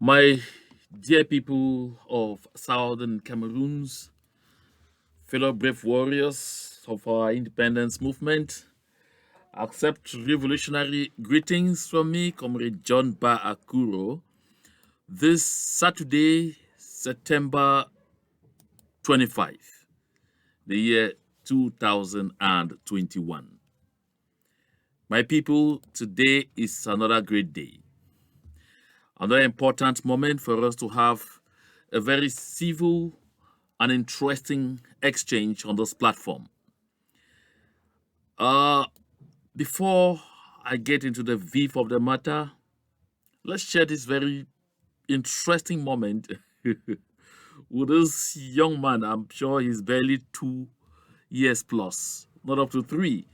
My dear people of Southern Cameroons, fellow brave warriors of our independence movement, accept revolutionary greetings from me, Comrade John Ba Akuro, this Saturday, September 25, the year 2021. My people, today is another great day, another important moment for us to have a very civil and interesting exchange on this platform. Uh, Before I get into the beef of the matter, let's share this very interesting moment with this young man. I'm sure he's barely 2 years plus, not up to three,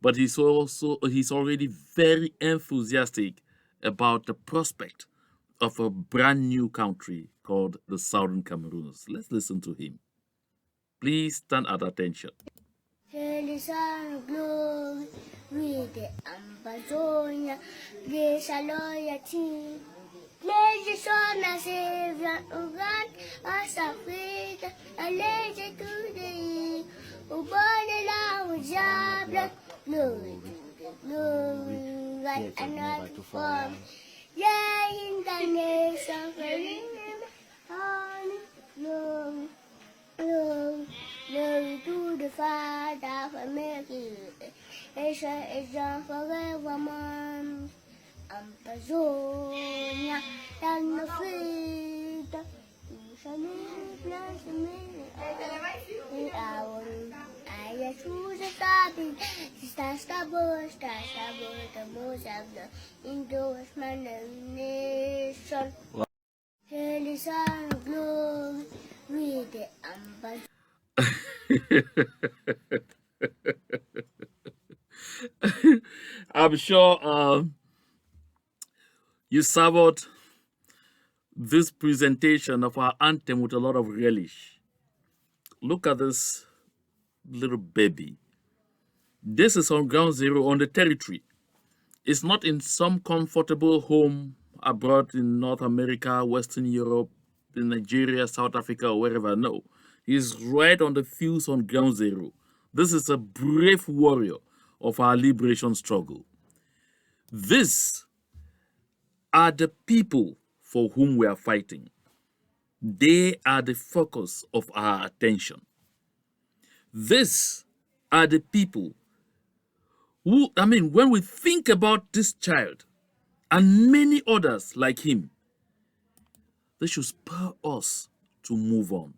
but he's already very enthusiastic about the prospect of a brand new country called the Southern Cameroons. Let's listen to him. Please stand at attention. Realizar glory with the Ambazonia, grace a loyalty. Pledge on a savior, Ugan, as a faith, a lazy to the Ubonela with Jabla, glory, glory, like another form. Yeah, in the nation, glory, glory. Glory to the Father for making Asia is done forevermore. Ambazonia, and the feet. You shall live, bless me. In our I choose a topic. That's the bush, the most of the endorsement of the nation. Hail is our glory with the Ambazonia. I'm sure you savored this presentation of our anthem with a lot of relish. Look at this little baby. This is on ground zero on the territory. It's not in some comfortable home abroad in North America, Western Europe, in Nigeria, South Africa, or wherever. No. He's right on the fields on ground zero. This is a brave warrior of our liberation struggle. These are the people for whom we are fighting. They are the focus of our attention. These are the people who, when we think about this child and many others like him, they should spur us to move on.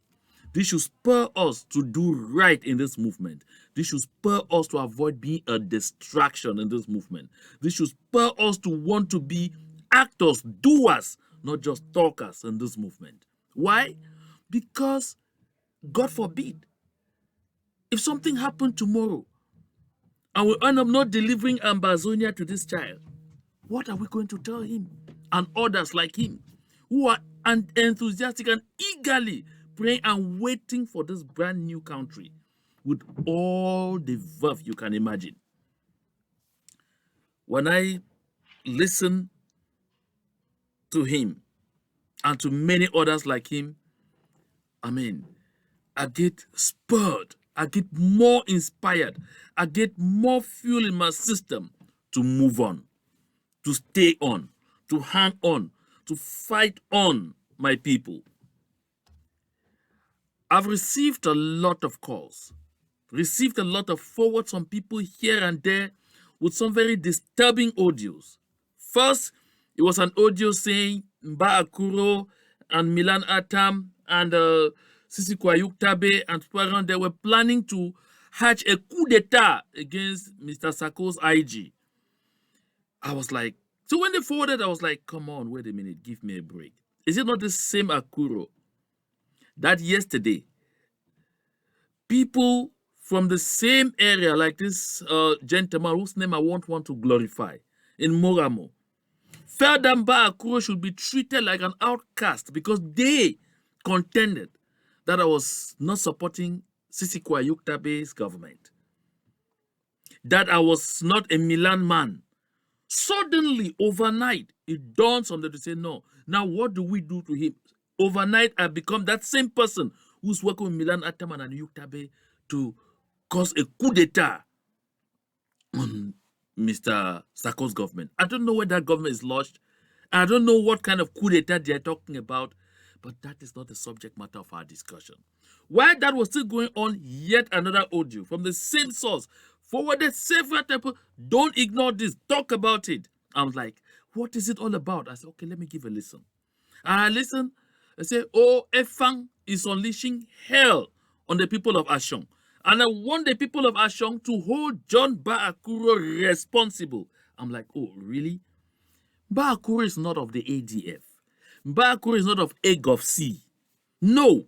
This should spur us to do right in this movement. This should spur us to avoid being a distraction in this movement. This should spur us to want to be actors, doers, not just talkers in this movement. Why? Because, God forbid, if something happened tomorrow and we end up not delivering Ambazonia to this child, what are we going to tell him and others like him who are enthusiastic and eagerly praying and waiting for this brand new country with all the verve you can imagine? When I listen to him and to many others like him, I get spurred, I get more inspired, I get more fuel in my system to move on, to stay on, to hang on, to fight on, my people. I've received a lot of calls, received a lot of forwards from people here and there with some very disturbing audios. First, it was an audio saying Mba Akuro and Milan Atam and Sisi Kwayuk Tabe and people around there were planning to hatch a coup d'etat against Mr. Sako's IG. I was like, so when they forwarded, I was like, come on, wait a minute, give me a break. Is it not the same Akuro that yesterday people from the same area, like this gentleman whose name I won't want to glorify, in Moramo, felt that Mba Akuro should be treated like an outcast because they contended that I was not supporting Sisi Kwayuk Tabe's government, that I was not a Milan man. Suddenly, overnight, it dawns on them to say, no, now what do we do to him? Overnight, I become that same person who's working with Milan Ataman and Yuktabe to cause a coup d'etat on Mr. Sarko's government. I don't know where that government is lodged. I don't know what kind of coup d'etat they are talking about, but that is not the subject matter of our discussion. While that was still going on, yet another audio from the same source forwarded several times. Don't ignore this. Talk about it. I was like, what is it all about? I said, okay, let me give a listen. And I listen. I say, oh, Efang is unleashing hell on the people of Ashong. And I want the people of Ashong to hold John Baakuro responsible. I'm like, oh, really? Baakuro is not of the ADF. Baakuro is not of AGOF-C. No.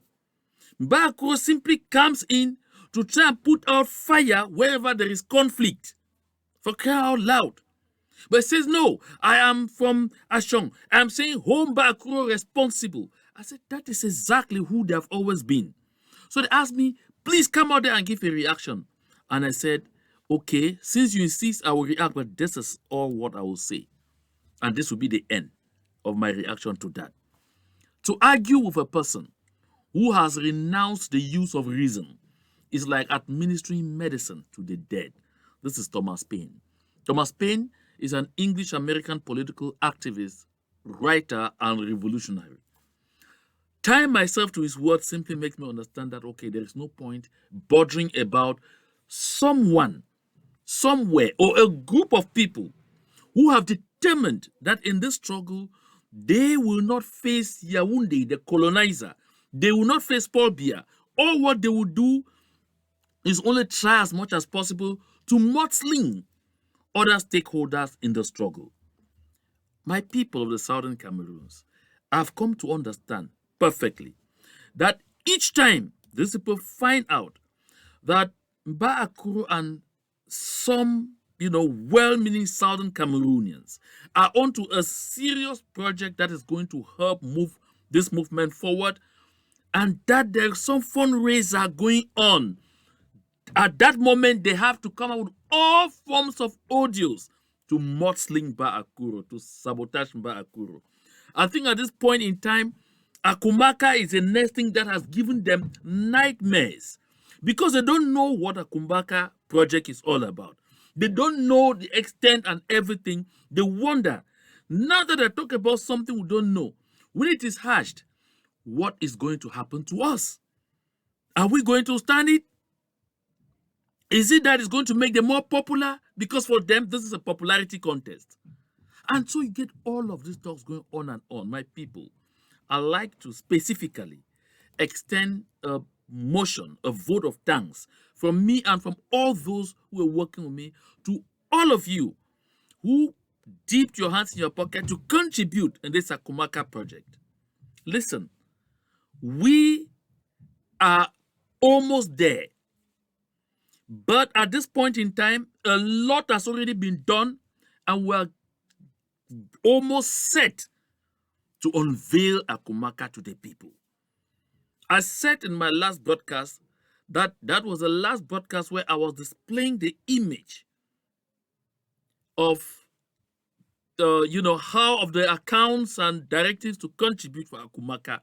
Baakuro simply comes in to try and put out fire wherever there is conflict. For crying out loud. But it says, no, I am from Ashong. I'm saying home Baakuro responsible. I said, that is exactly who they have always been. So they asked me, please come out there and give a reaction. And I said, okay, since you insist, I will react, but this is all what I will say. And this will be the end of my reaction to that. To argue with a person who has renounced the use of reason is like administering medicine to the dead. This is Thomas Paine. Thomas Paine is an English-American political activist, writer, and revolutionary. Tying myself to his words simply makes me understand that, okay, there is no point bothering about someone, somewhere, or a group of people who have determined that in this struggle, they will not face Yaounde, the colonizer. They will not face Paul Biya. All what they will do is only try as much as possible to mudsling other stakeholders in the struggle. My people of the Southern Cameroons have come to understand perfectly that each time these people find out that Baakuro and some, well-meaning Southern Cameroonians are onto a serious project that is going to help move this movement forward, and that there's some fundraiser going on. At that moment, they have to come out with all forms of audios to mudsling Baakuro, to sabotage Baakuro. I think at this point in time, Akumaka is the next thing that has given them nightmares because they don't know what Akumaka project is all about. They don't know the extent and everything. They wonder, now that I talk about something we don't know, when it is hashed, what is going to happen to us? Are we going to stand it? Is it that it's going to make them more popular? Because for them, this is a popularity contest. And so you get all of these talks going on and on. My people, I like to specifically extend a motion, a vote of thanks from me and from all those who are working with me to all of you who dipped your hands in your pocket to contribute in this Akumaka project. Listen, we are almost there. But at this point in time, a lot has already been done, and we're almost set to unveil Akumaka to the people. I said in my last broadcast that that was the last broadcast where I was displaying the image of how of the accounts and directives to contribute for Akumaka.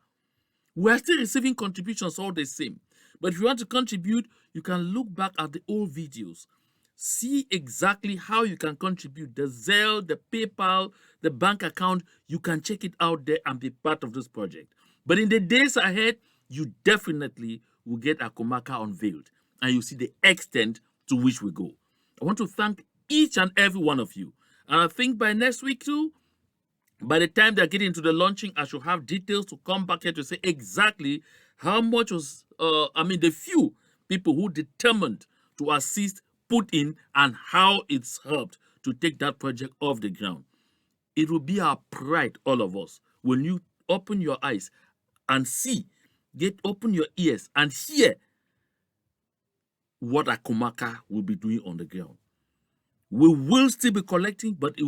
We are still receiving contributions all the same. But if you want to contribute, you can look back at the old videos. See exactly how you can contribute. The Zelle, the PayPal, the bank account, you can check it out there and be part of this project. But in the days ahead, you definitely will get Akumaka unveiled. And you see the extent to which we go. I want to thank each and every one of you. And I think by next week too, by the time they're getting into the launching, I should have details to come back here to say exactly how much was, the few people who determined to assist put in and how it's helped to take that project off the ground. It will be our pride, all of us, when you open your eyes and see, open your ears and hear what Akumaka will be doing on the ground. We will still be collecting, but I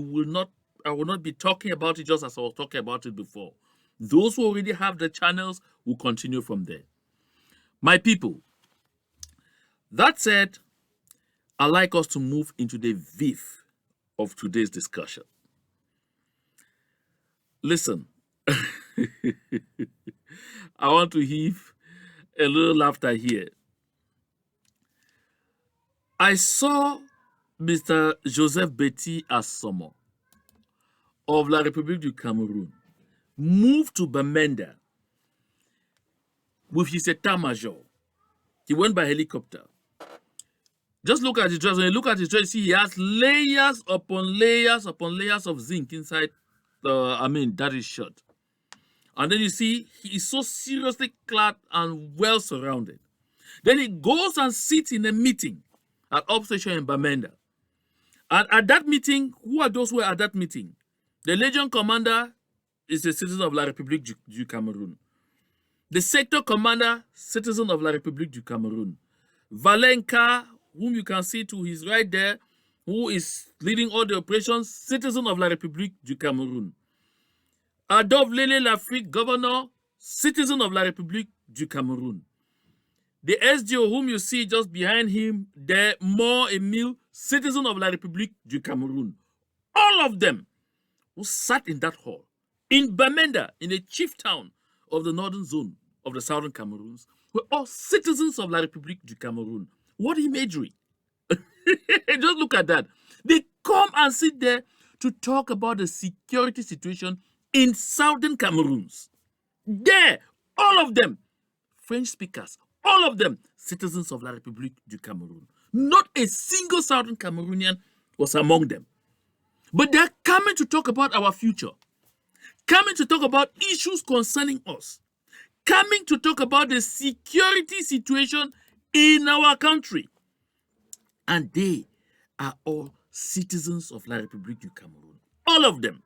will not be talking about it just as I was talking about it before. Those who already have the channels will continue from there. My people, that said, I'd like us to move into the VIF of today's discussion. Listen, I want to heave a little laughter here. I saw Mr. Joseph Betty Assomo of La République du Cameroun move to Bamenda with his état-major. He went by helicopter. Just look at his dress. When you look at his dress, see he has layers upon layers upon layers of zinc inside that is shirt. And then you see he is so seriously clad and well surrounded. Then he goes and sits in a meeting at Obsession in Bamenda. And at that meeting, who are those who were at that meeting? The Legion commander is a citizen of La République du Cameroun. The sector commander, citizen of La République du Cameroun. Valenka, whom you can see to his right there, who is leading all the operations, citizen of La République du Cameroun. Adolphe Lele Lafrique, governor, citizen of La République du Cameroun. The SDO, whom you see just behind him there, Mo Emile, citizen of La République du Cameroun. All of them who sat in that hall, in Bamenda, in a chief town of the northern zone of the Southern Cameroons, were all citizens of La République du Cameroun. What imagery! Just look at that. They come and sit there to talk about the security situation in Southern Cameroons. There, all of them, French speakers, all of them, citizens of La République du Cameroun. Not a single Southern Cameroonian was among them. But they're coming to talk about our future, coming to talk about issues concerning us, coming to talk about the security situation in our country. And they are all citizens of La République du Cameroun. All of them.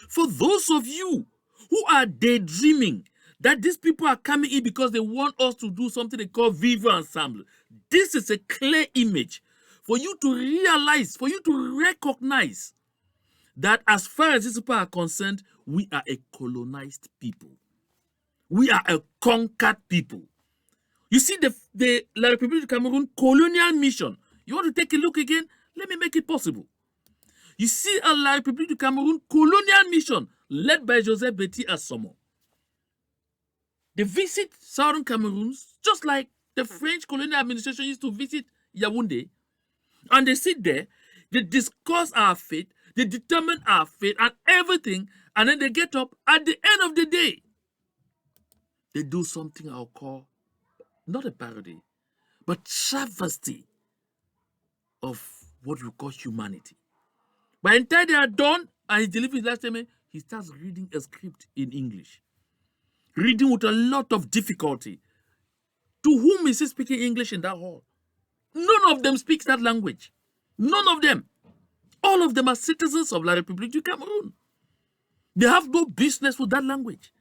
For those of you who are daydreaming that these people are coming in because they want us to do something they call vivre ensemble, this is a clear image for you to realize, for you to recognize that as far as these people are concerned, we are a colonized people. We are a conquered people. You see the La République du Cameroun colonial mission. You want to take a look again? Let me make it possible. You see a La République du Cameroun colonial mission led by Joseph Betty Assomo. They visit Southern Cameroons just like the French colonial administration used to visit Yaounde. And they sit there, they discuss our fate, they determine our fate and everything, and then they get up at the end of the day. They do something I'll call, not a parody, but travesty of what we call humanity. By the time they are done, and he delivers his last statement, he starts reading a script in English. Reading with a lot of difficulty. To whom is he speaking English in that hall? None of them speaks that language. None of them. All of them are citizens of La République du Cameroun. They have no business with that language.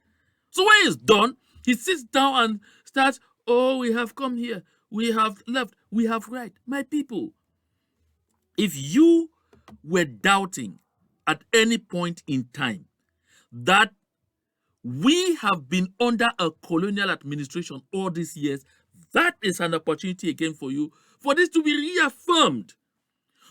So when he's done, he sits down and starts, oh, we have come here. We have left. We have right. My people, if you were doubting at any point in time that we have been under a colonial administration all these years, that is an opportunity again for you, for this to be reaffirmed.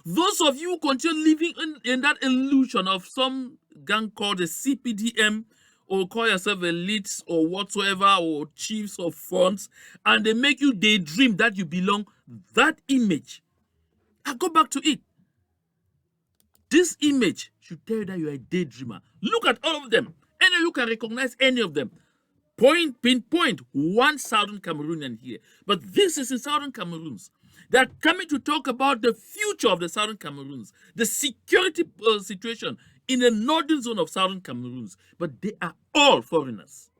Those of you who continue living in that illusion of some gang called the CPDM, or call yourself elites or whatsoever, or chiefs of fronts, and they make you daydream that you belong, that image, I go back to it. This image should tell you that you are a daydreamer. Look at all of them. Any of you can recognize any of them. Pinpoint one Southern Cameroonian here. But this is in Southern Cameroons. They are coming to talk about the future of the Southern Cameroons, the security situation in the northern zone of Southern Cameroons. But they are all foreigners.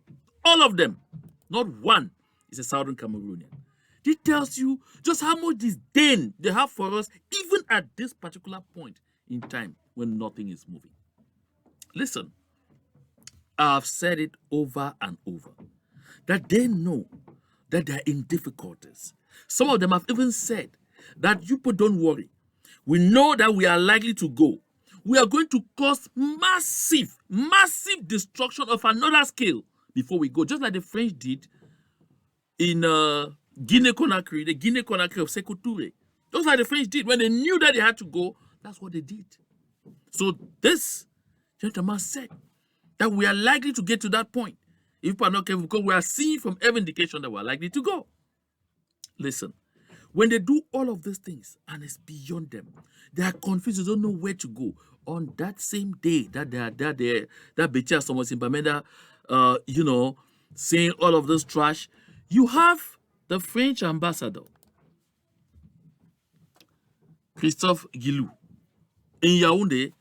All of them. Not one is a Southern Cameroonian. It tells you just how much disdain they have for us, even at this particular point in time when nothing is moving. Listen, I've said it over and over, that they know that they're in difficulties. Some of them have even said that you people don't worry. We know that we are likely to go. We are going to cause massive destruction of another scale before we go, just like the French did in Guinea-Conakry, the Guinea-Conakry of Sékou Touré. Just like the French did when they knew that they had to go, That's what they did. So this gentleman said that we are likely to get to that point if we are not careful, because we are seeing from every indication that we are likely to go. Listen, when they do all of these things and it's beyond them, they are confused, they don't know where to go. On that same day that that Betia someone in Bamenda, saying all of this trash, you have the French ambassador, Christophe Guilou, in Yaounde,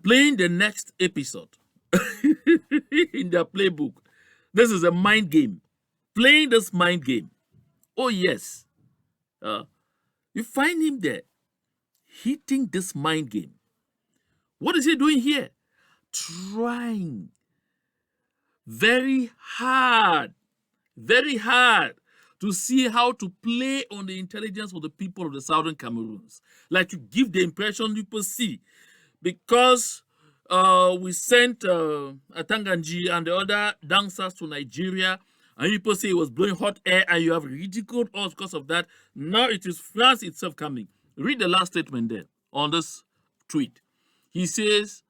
playing the next episode in their playbook. This is a mind game. Playing this mind game. Oh, yes. You find him there, hitting this mind game. What is he doing here? Trying very hard to see how to play on the intelligence of the people of the Southern Cameroons. Like to give the impression people see. Because we sent Atanganji and the other dancers to Nigeria, and people say it was blowing hot air, and you have ridiculed us because of that. Now it is France itself coming. Read the last statement there on this tweet. He says,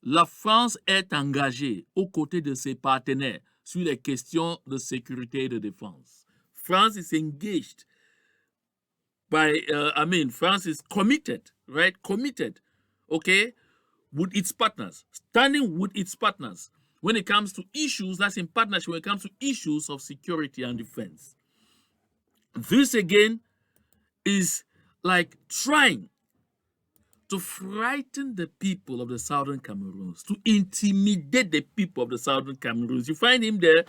La France est engagée aux côtés de ses partenaires sur les questions de sécurité et de défense. France is engaged France is committed, right? Committed, okay, with its partners, standing with its partners when it comes to issues, that's in partnership when it comes to issues of security and defense. This again is like trying to frighten the people of the Southern Cameroons, to intimidate the people of the Southern Cameroons. You find him there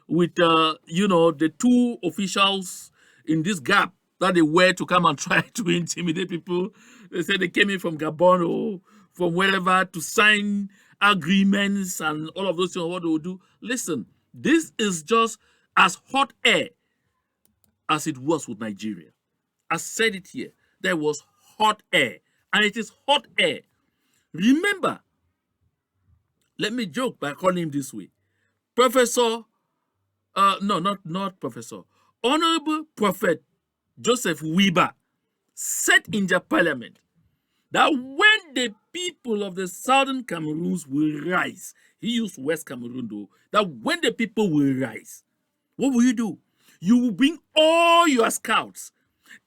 with, the two officials in this gap that they were to come and try to intimidate people. They said they came in from Gabon or from wherever to sign agreements and all of those things, what they will do. Listen, this is just as hot air as it was with Nigeria. I said it here. There was hot air. And it is hot air. Remember, let me joke by calling him this way. Professor, not Professor, Honorable Prophet Joseph Weber said in the parliament that when the people of the Southern Cameroons will rise, he used West Cameroon though, that when the people will rise, what will you do? You will bring all your scouts,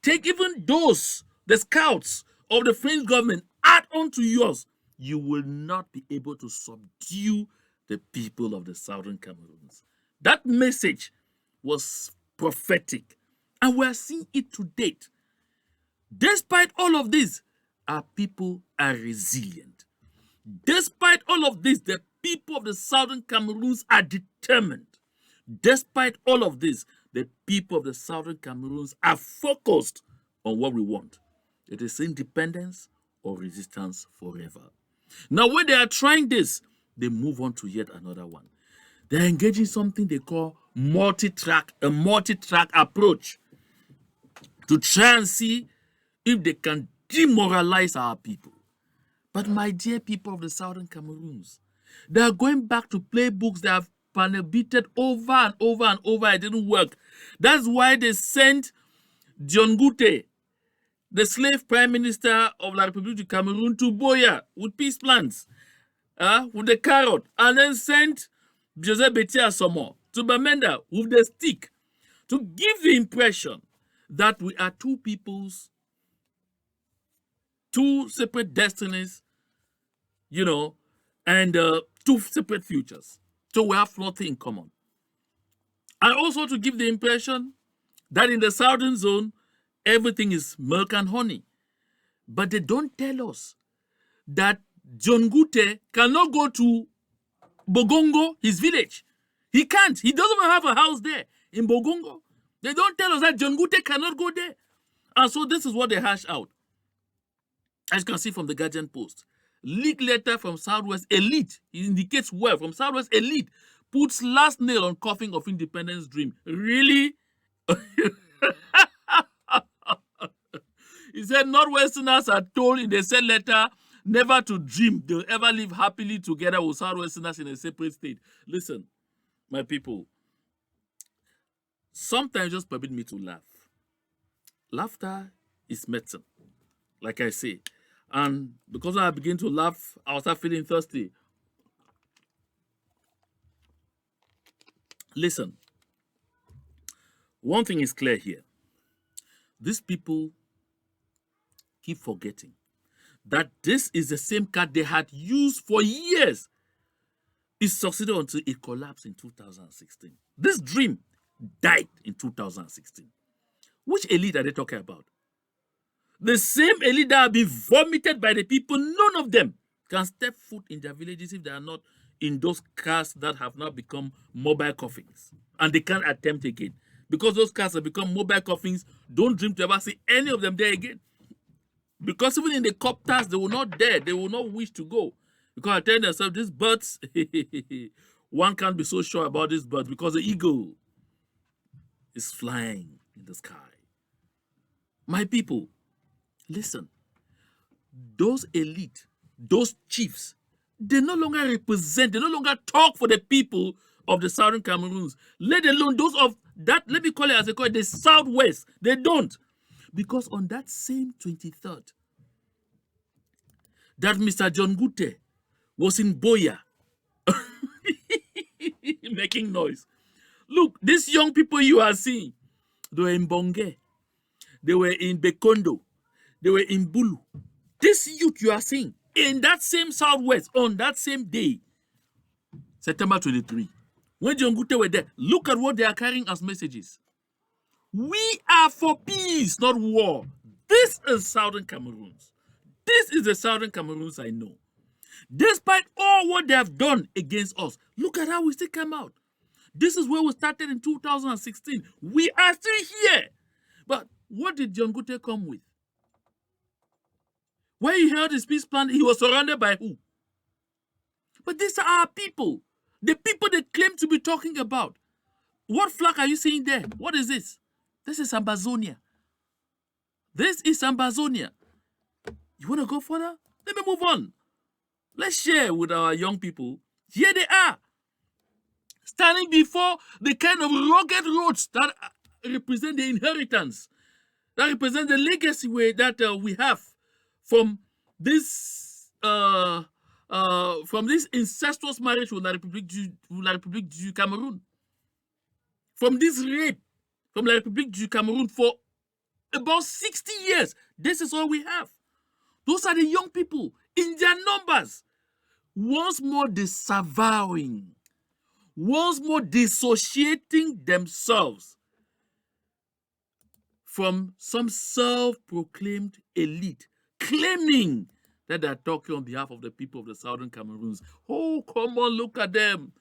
take even the scouts of the French government, add on to yours. You will not be able to subdue the people of the Southern Cameroons. That message was prophetic, and we are seeing it to date. Despite all of this, our people are resilient. Despite all of this, the people of the Southern Cameroons are determined. Despite all of this, the people of the Southern Cameroons are focused on what we want. It is independence or resistance forever. Now, when they are trying this, they move on to yet another one. They're engaging something they call a multi-track approach to try and see if they can demoralize our people. But my dear people of the Southern Cameroons, they are going back to playbooks they have beaten over and over and over. It didn't work. That's why they sent John Gute, the slave prime minister of the Republique du Cameroun, to Biya with peace plans, with the carrot, and then sent Joseph Betia Somo to Bamenda with the stick to give the impression that we are two peoples, two separate destinies, and two separate futures. So we have nothing in common. And also to give the impression that in the southern zone, everything is milk and honey. But they don't tell us that John Gute cannot go to Bogongo, his village. He can't. He doesn't even have a house there in Bogongo. They don't tell us that John Gute cannot go there. And so this is what they hash out. As you can see from the Guardian Post. Leaked letter from Southwest Elite. It indicates where from Southwest Elite puts last nail on coffin of independence dream. Really? He said Northwesterners are told in the said letter never to dream they'll ever live happily together with Southwesterners in a separate state. Listen, my people, sometimes just permit me to laugh. Laughter is medicine, like I say. And because I begin to laugh, I'll start feeling thirsty. Listen, one thing is clear here. These people keep forgetting that this is the same card they had used for years. It succeeded until it collapsed in 2016. This dream died in 2016. Which elite are they talking about? The same elite that have been vomited by the people. None of them can step foot in their villages if they are not in those cars that have now become mobile coffins. And they can't attempt again. Because those cars have become mobile coffins, don't dream to ever see any of them there again. Because even in the copters, they will not dare, they will not wish to go. Because I tell themselves, these birds, one can't be so sure about these birds because the eagle is flying in the sky. My people, listen, those elite, those chiefs, they no longer represent, they no longer talk for the people of the Southern Cameroons, let alone those of that, let me call it as they call it, the Southwest. They don't. Because on that same 23rd, that Mr. John Gute was in Boya, making noise. Look, these young people you are seeing, they were in Mbonge, they were in Bekondo, they were in Bulu. This youth you are seeing in that same Southwest on that same day, September 23, when John Gute were there, look at what they are carrying as messages. We are for peace, not war. This is Southern Cameroons. This is the Southern Cameroons I know. Despite all what they have done against us, look at how we still come out. This is where we started in 2016. We are still here. But what did John Gute come with? When he held his peace plan, he was surrounded by who? But these are our people. The people they claim to be talking about. What flag are you seeing there? What is this? This is Ambazonia. This is Ambazonia. You want to go further? Let me move on. Let's share with our young people. Here they are, standing before the kind of rugged roads that represent the inheritance, that represent the legacy way that we have from this incestuous marriage with la Republique du Cameroun, from this rape from la Republique du Cameroun for about 60 years. This is all we have. Those are the young people in their numbers. Once more disavowing, once more dissociating themselves from some self-proclaimed elite, claiming that they're talking on behalf of the people of the Southern Cameroons. Oh, come on, look at them.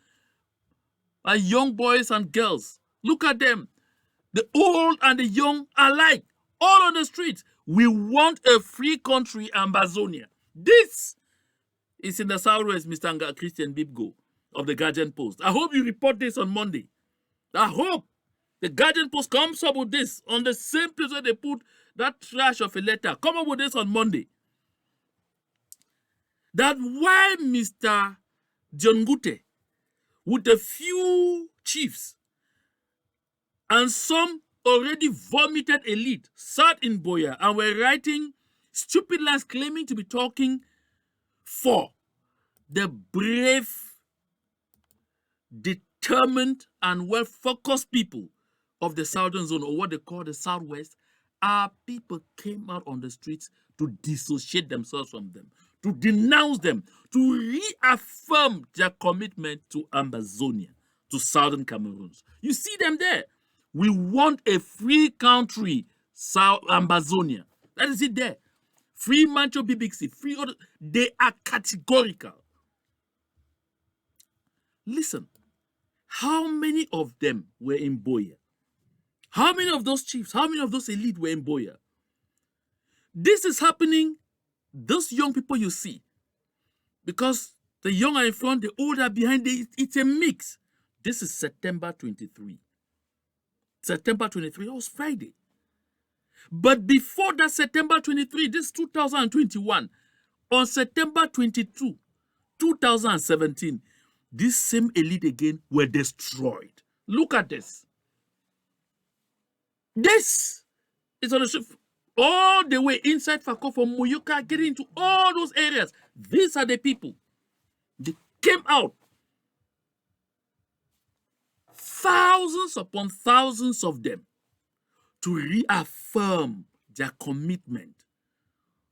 Our young boys and girls, look at them. The old and the young alike, all on the streets. We want a free country, Ambazonia. This is in the Southwest, Mr. Christian Bibgo of the Guardian Post. I hope you report this on Monday. I hope the Guardian Post comes up with this on the same place where they put that trash of a letter. Come up with this on Monday. That why Mr. John Gute, with a few chiefs and some already vomited elite, sat in Boya and were writing stupid lines claiming to be talking for the brave, determined, and well-focused people of the Southern Zone, or what they call the Southwest. Our people came out on the streets to dissociate themselves from them, to denounce them, to reaffirm their commitment to Ambazonia, to Southern Cameroons. You see them there. We want a free country, South Ambazonia. That is it there. Free Mancho Bibixi, free order. They are categorical. Listen, how many of them were in Boya? How many of those chiefs, how many of those elite were in Boya? This is happening, those young people you see, because the young are in front, the old are behind, it's a mix. This is September 23. September 23, that was Friday. But before that September 23, this is 2021, on September 22, 2017, this same elite again were destroyed. Look at this. This is on the all the way inside Fako from Moyoka, getting into all those areas. These are the people. They came out. Thousands upon thousands of them to reaffirm their commitment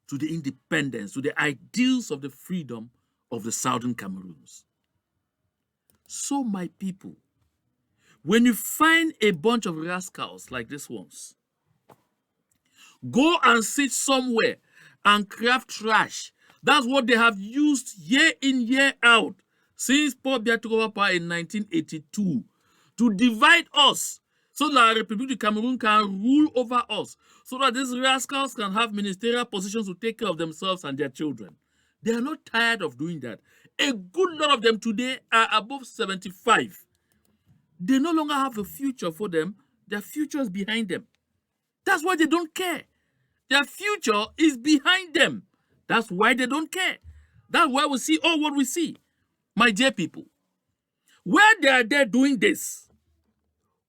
to the independence, to the ideals of the freedom of the Southern Cameroons. So, my people, when you find a bunch of rascals like these ones, go and sit somewhere and craft trash. That's what they have used year in, year out, since Paul Biya took over power in 1982, to divide us, so that Republique du Cameroun can rule over us, so that these rascals can have ministerial positions to take care of themselves and their children. They are not tired of doing that. A good lot of them today are above 75. They no longer have a future for them. Their future is behind them. That's why they don't care. Their future is behind them. That's why they don't care. That's why we see all what we see. My dear people, where they are there doing this,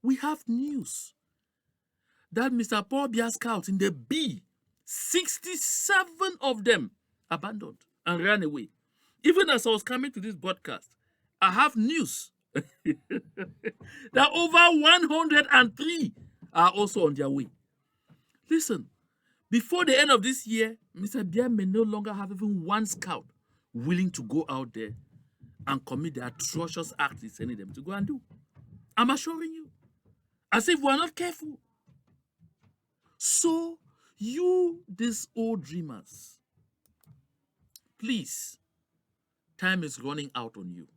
we have news that Mr. Paul Biya scouts in the B, 67 of them abandoned and ran away. Even as I was coming to this broadcast, I have news that over 103 are also on their way. Listen, before the end of this year, Mr. Biya may no longer have even one scout willing to go out there and commit the atrocious act he's sending them to go and do. I'm assuring you. As if we're not careful. So, you, these old dreamers, please, time is running out on you.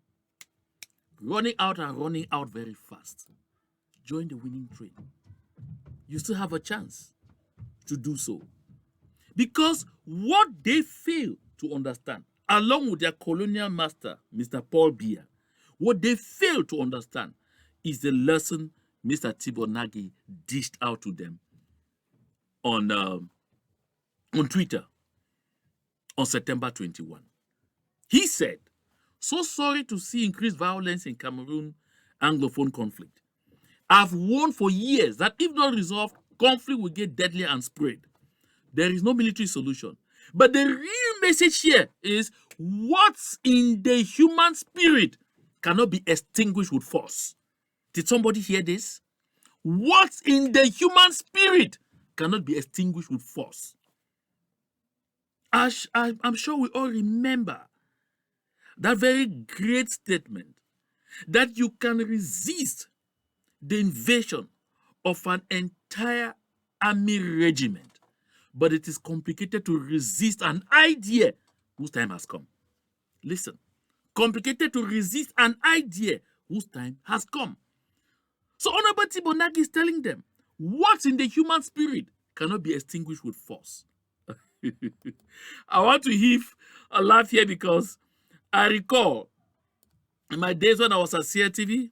Running out and running out very fast. Join the winning train. You still have a chance to do so. Because what they fail to understand, along with their colonial master, Mr. Paul Biya, what they fail to understand is the lesson Mr. Thibaut Nagy dished out to them on Twitter on September 21. He said, "So sorry to see increased violence in Cameroon Anglophone conflict. I've warned for years that if not resolved, conflict will get deadlier and spread. There is no military solution. But the real message here is what's in the human spirit cannot be extinguished with force." Did somebody hear this? What's in the human spirit cannot be extinguished with force. I'm sure we all remember that very great statement that you can resist the invasion of an entire army regiment, but it is complicated to resist an idea whose time has come. Listen, complicated to resist an idea whose time has come. So Honorable Thibaut Nagy is telling them, what's in the human spirit cannot be extinguished with force. I want to heave a laugh here because I recall in my days when I was at CRTV,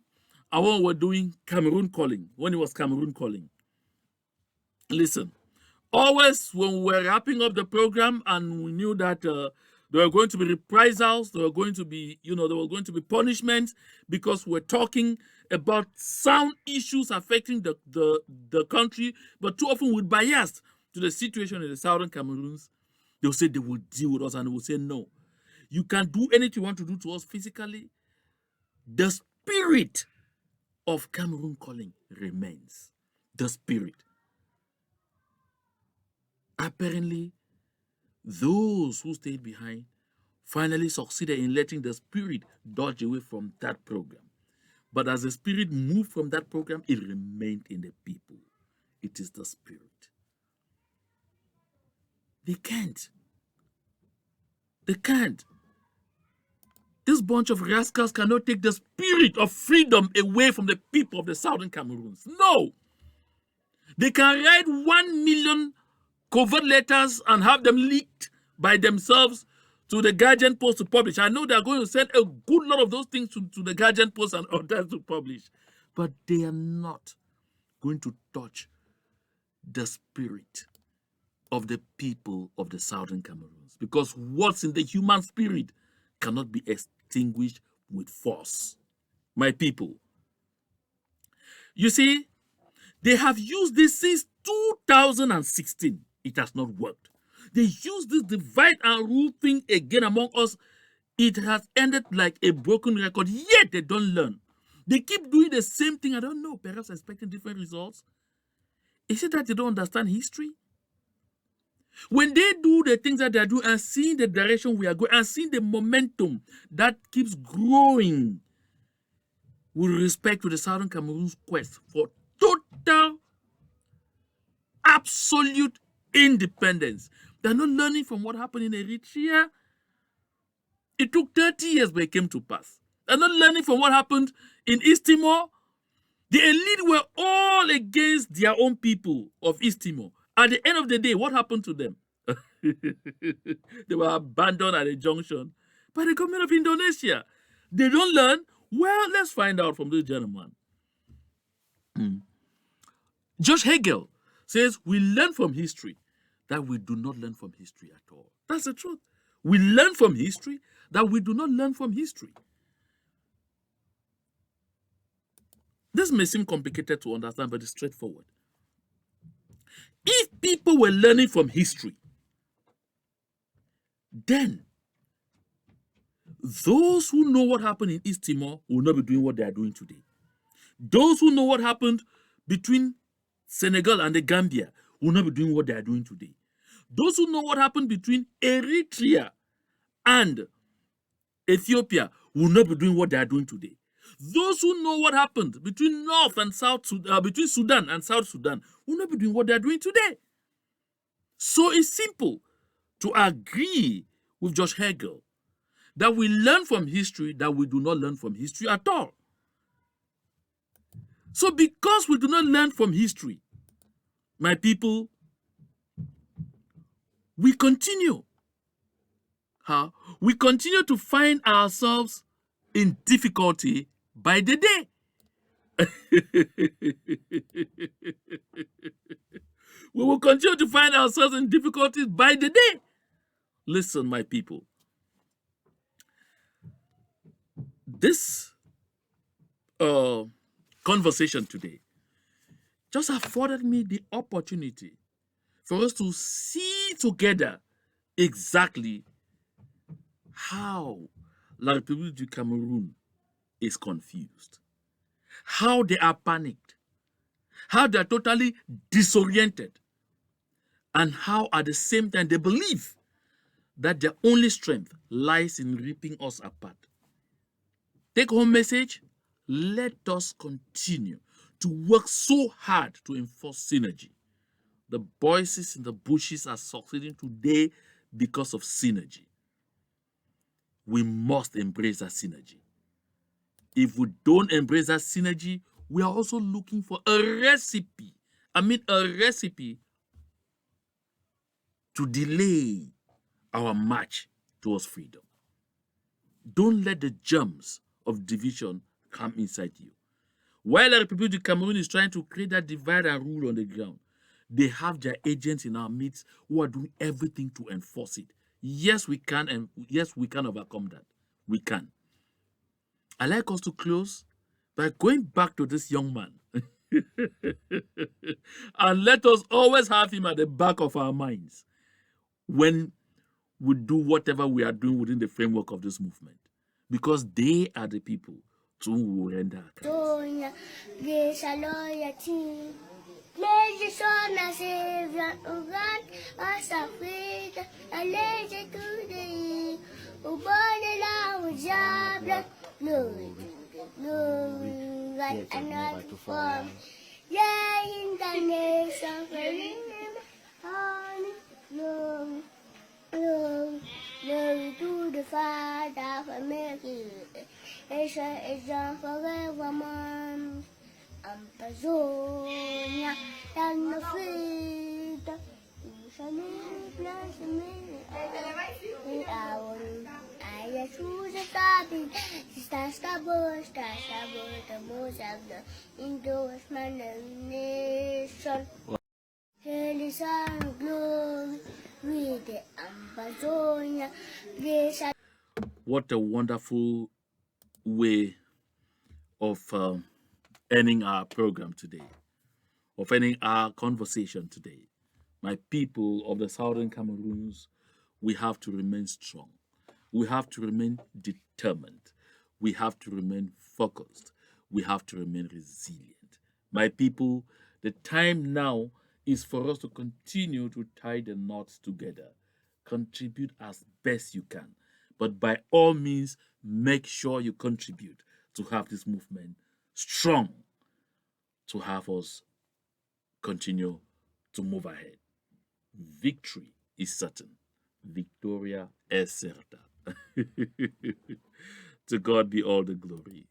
we were doing Cameroon calling, when it was Cameroon calling. Listen, always when we were wrapping up the program and we knew that there were going to be reprisals, there were going to be, there were going to be punishments because we're talking about sound issues affecting the country, but too often with bias to the situation in the Southern Cameroons. They'll say they will deal with us and they will say, no, you can do anything you want to do to us physically. The spirit of Cameroon calling remains. The spirit. Apparently, those who stayed behind finally succeeded in letting the spirit dodge away from that program. But as the spirit moved from that program, it remained in the people. It is the spirit. They can't. They can't. This bunch of rascals cannot take the spirit of freedom away from the people of the Southern Cameroons. No. They can write 1 million covert letters and have them leaked by themselves to the Guardian Post to publish. I know they're going to send a good lot of those things to the Guardian Post and others to publish. But they are not going to touch the spirit of the people of the Southern Cameroons. Because what's in the human spirit cannot be extinguished with force. My people. You see, they have used this since 2016. It has not worked. They use this divide and rule thing again among us. It has ended like a broken record, yet they don't learn. They keep doing the same thing. I don't know, perhaps expecting different results. Is it that they don't understand history? When they do the things that they are doing and seeing the direction we are going and seeing the momentum that keeps growing with respect to the Southern Cameroon's quest for total, absolute independence, they're not learning from what happened in Eritrea. It took 30 years, but it came to pass. They're not learning from what happened in East Timor. The elite were all against their own people of East Timor. At the end of the day, what happened to them? They were abandoned at a junction by the government of Indonesia. They don't learn? Well, let's find out from this gentleman. Josh Hegel says we learn from history that we do not learn from history at all. That's the truth. We learn from history that we do not learn from history. This may seem complicated to understand, but it's straightforward. If people were learning from history, then those who know what happened in East Timor will not be doing what they are doing today. Those who know what happened between Senegal and the Gambia will not be doing what they are doing today. Those who know what happened between Eritrea and Ethiopia will not be doing what they are doing today. Those who know what happened between North and South, between Sudan and South Sudan will not be doing what they are doing today. So it's simple to agree with Josh Hegel that we learn from history that we do not learn from history at all. So because we do not learn from history, my people, we continue. We continue to find ourselves in difficulty by the day. We will continue to find ourselves in difficulties by the day. Listen, my people. This conversation today just afforded me the opportunity for us to see together exactly how La Republique du Cameroun is confused, how they are panicked, how they are totally disoriented, and how at the same time they believe that their only strength lies in ripping us apart. Take home message: let us continue to work so hard to enforce synergy. The voices in the bushes are succeeding today because of synergy. We must embrace that synergy. If we don't embrace that synergy, we are also looking for a recipe. A recipe to delay our march towards freedom. Don't let the germs of division come inside you. While the Republique du Cameroun is trying to create that divide and rule on the ground, they have their agents in our midst who are doing everything to enforce it. Yes, we can, and yes, we can overcome that. We can. I'd like us to close by going back to this young man. And let us always have him at the back of our minds when we do whatever we are doing within the framework of this movement. Because they are the people to whom we will render account. Glory to the Father for making it's a forevermore. Ambazonia and the feet. I choose a topic. That's the bush, the most of the endorsement nation. Here is our glory with the Ambazonia. What a wonderful way of ending our program today, of ending our conversation today. My people of the Southern Cameroons, we have to remain strong. We have to remain determined. We have to remain focused. We have to remain resilient. My people, the time now is for us to continue to tie the knots together. Contribute as best you can. But by all means, make sure you contribute to have this movement strong, to have us continue to move ahead. Victory is certain. Victoria es certa. To God be all the glory.